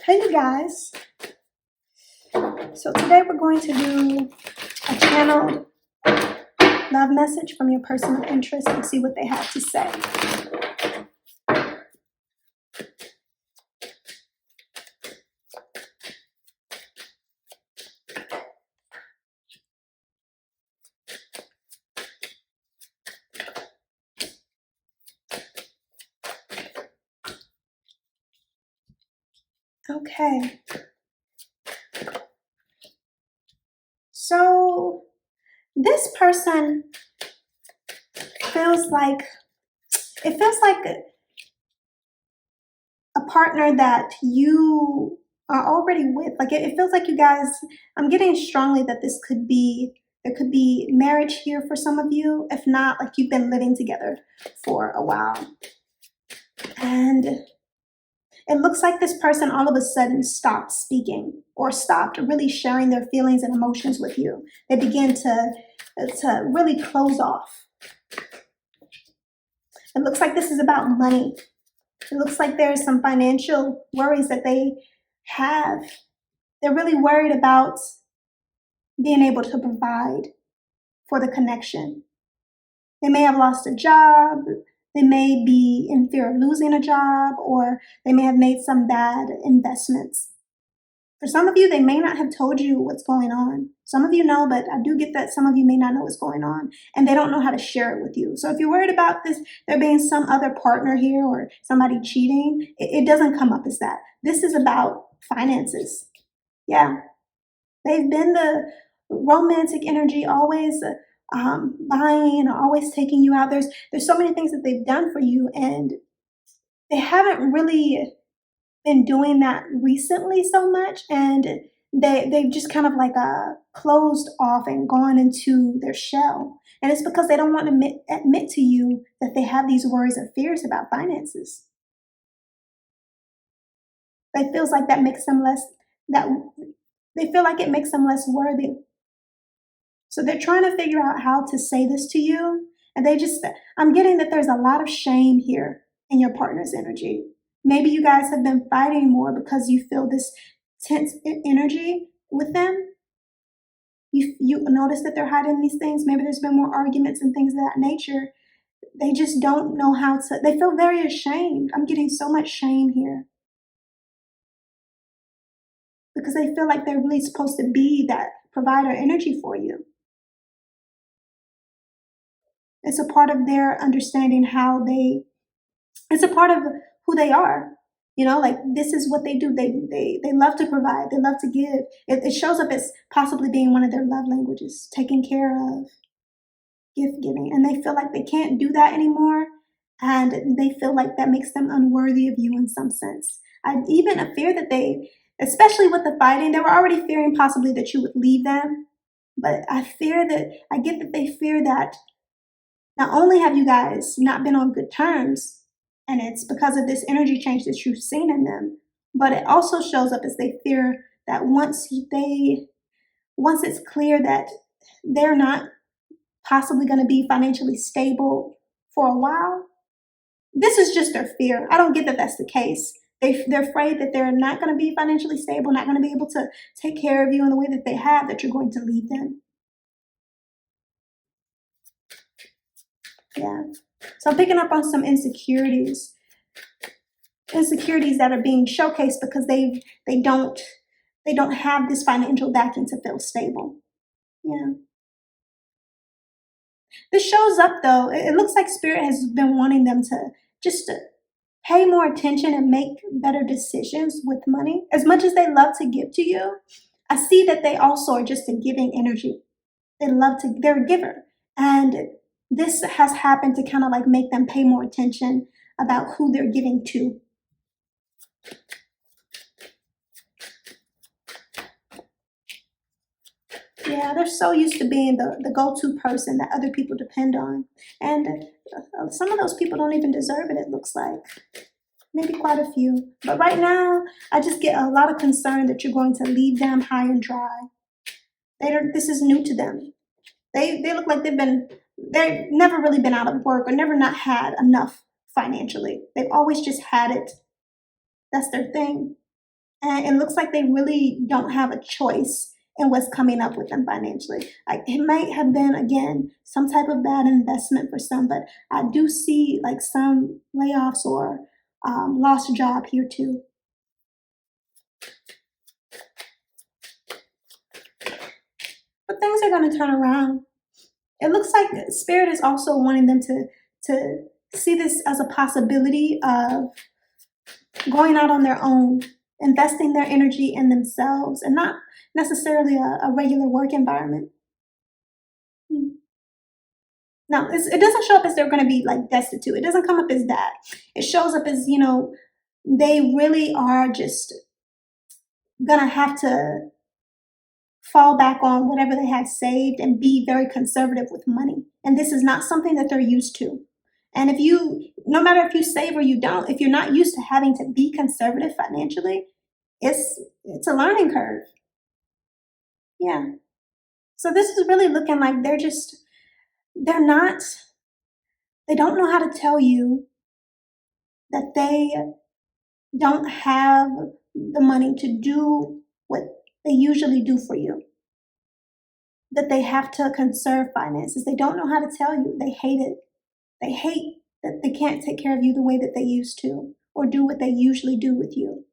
Hey you guys. So today we're going to do a channeled love message from your person of interest and see what they have to say. Okay. So this person feels like a partner that you are already with. Like it feels like you guys, I'm getting strongly that there could be marriage here for some of you. If not, like you've been living together for a while. And it looks like this person all of a sudden stopped speaking or stopped really sharing their feelings and emotions with you. They begin to really close off. It looks like this is about money. It looks like there's some financial worries that they have. They're really worried about being able to provide for the connection. They may have lost a job. They may be in fear of losing a job, or they may have made some bad investments. For some of you, they may not have told you what's going on. Some of you know, but I do get that some of you may not know what's going on, and they don't know how to share it with you. So if you're worried about this, there being some other partner here or somebody cheating, it doesn't come up as that. This is about finances. Yeah. They've been the romantic energy, always buying or always taking you out. There's so many things that they've done for you, and they haven't really been doing that recently so much, and they've just kind of like closed off and gone into their shell. And it's because they don't want to admit to you that they have these worries and fears about finances. They feels like that makes them less that they feel like it makes them less worthy. So they're trying to figure out how to say this to you, and I'm getting that there's a lot of shame here in your partner's energy. Maybe you guys have been fighting more because you feel this tense energy with them. You notice that they're hiding these things. Maybe there's been more arguments and things of that nature. They just don't know how to, they feel very ashamed. I'm getting so much shame here. Because they feel like they're really supposed to be that provider energy for you. It's a part of their understanding it's a part of who they are. You know, like this is what they do. They love to provide. They love to give. It shows up as possibly being one of their love languages, taking care of, gift giving. And they feel like they can't do that anymore. And they feel like that makes them unworthy of you in some sense. I even fear that especially with the fighting, they were already fearing possibly that you would leave them. But I get that they fear that not only have you guys not been on good terms, and it's because of this energy change that you've seen in them, but it also shows up as they fear that once it's clear that they're not possibly going to be financially stable for a while, this is just their fear. I don't get that that's the case. They're afraid that they're not going to be financially stable, not going to be able to take care of you in the way that they have, that you're going to leave them. Yeah. So I'm picking up on some insecurities that are being showcased because they don't have this financial backing to feel stable. Yeah. This shows up though. It looks like Spirit has been wanting them to just pay more attention and make better decisions with money. As much as they love to give to you, I see that they also are just a giving energy. They're a giver. And this has happened to kind of like make them pay more attention about who they're giving to. Yeah, they're so used to being the go-to person that other people depend on. And some of those people don't even deserve it, it looks like. Maybe quite a few. But right now, I just get a lot of concern that you're going to leave them high and dry. This is new to them. They look like they've never really been out of work or never not had enough financially. They've always just had it. That's their thing. And it looks like they really don't have a choice in what's coming up with them financially. Like it might have been, again, some type of bad investment for some, but I do see like some layoffs or lost job here too. But things are going to turn around. It looks like Spirit is also wanting them to see this as a possibility of going out on their own, investing their energy in themselves, and not necessarily a regular work environment. Now, it doesn't show up as they're going to be like destitute. It doesn't come up as that. It shows up as, they really are just going to have to fall back on whatever they had saved and be very conservative with money. And this is not something that they're used to. And no matter if you save or you don't, if you're not used to having to be conservative financially, it's a learning curve. Yeah. So this is really looking like they don't know how to tell you that they don't have the money to do what they usually do for you, that they have to conserve finances. They don't know how to tell you. They hate it. They hate that they can't take care of you the way that they used to or do what they usually do with you.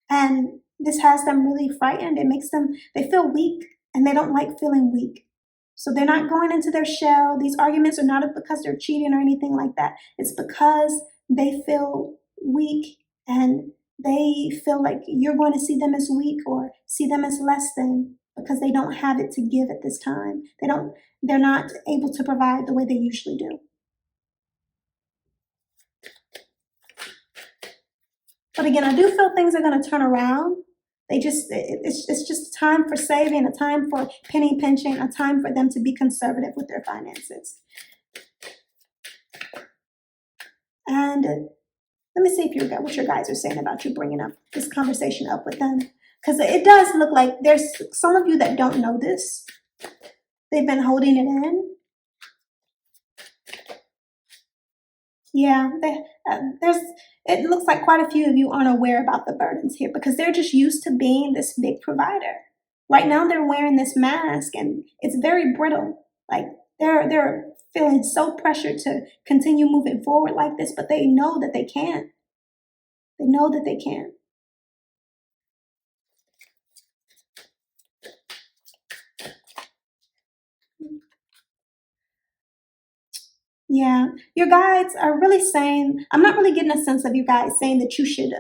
And this has them really frightened. It makes they feel weak, and they don't like feeling weak. So they're not going into their shell. These arguments are not because they're cheating or anything like that. It's because they feel weak, and they feel like you're going to see them as weak or see them as less than because they don't have it to give at this time. They're not able to provide the way they usually do. But again, I do feel things are going to turn around. It's just a time for saving, a time for penny pinching, a time for them to be conservative with their finances. And let me see what your guys are saying about you bringing up this conversation up with them. Because it does look like there's some of you that don't know this. They've been holding it in. Yeah, it looks like quite a few of you aren't aware about the burdens here because they're just used to being this big provider. Right now they're wearing this mask and it's very brittle. Like they're feeling so pressured to continue moving forward like this, but they know that they can't. They know that they can't. Yeah, your guides are really saying, I'm not really getting a sense of you guys saying that you should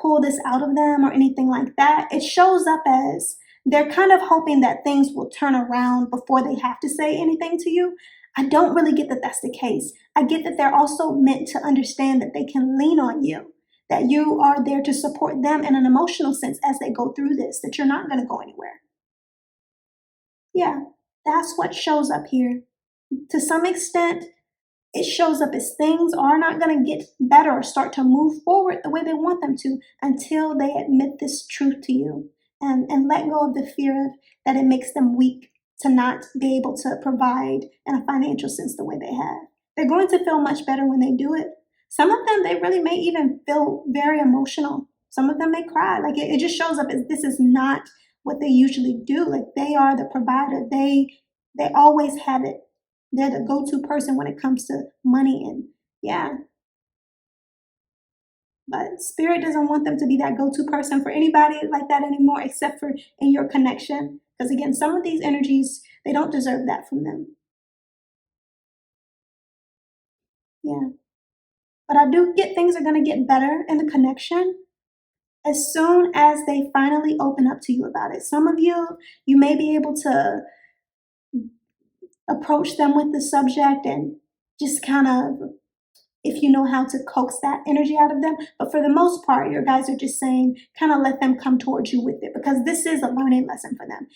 pull this out of them or anything like that. It shows up as they're kind of hoping that things will turn around before they have to say anything to you. I don't really get that that's the case. I get that they're also meant to understand that they can lean on you, that you are there to support them in an emotional sense as they go through this, that you're not going to go anywhere. Yeah, that's what shows up here. To some extent, it shows up as things are not going to get better or start to move forward the way they want them to until they admit this truth to you and let go of the fear that it makes them weak to not be able to provide in a financial sense the way they have. They're going to feel much better when they do it. Some of them, they really may even feel very emotional. Some of them may cry. Like it just shows up as this is not what they usually do. Like they are the provider. They always have it. They're the go-to person when it comes to money and yeah. But Spirit doesn't want them to be that go-to person for anybody like that anymore except for in your connection. Because again, some of these energies, they don't deserve that from them. Yeah. But I do get things are going to get better in the connection as soon as they finally open up to you about it. Some of you may be able to approach them with the subject and just kind of, if you know how to coax that energy out of them. But for the most part, your guys are just saying, kind of let them come towards you with it because this is a learning lesson for them.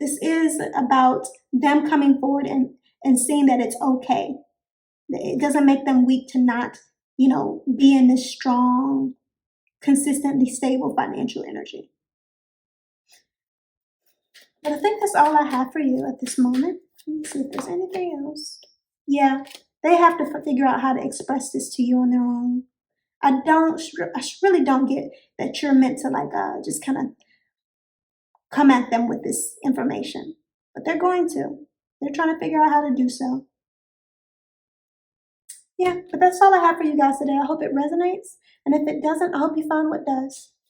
This is about them coming forward and seeing that it's okay. It doesn't make them weak to not, be in this strong, consistently stable financial energy. But I think that's all I have for you at this moment. Let me see if there's anything else. Yeah, they have to figure out how to express this to you on their own. I really don't get that you're meant to like just kind of come at them with this information, but they're going to. They're trying to figure out how to do so. Yeah, but that's all I have for you guys today. I hope it resonates, and if it doesn't, I hope you find what does.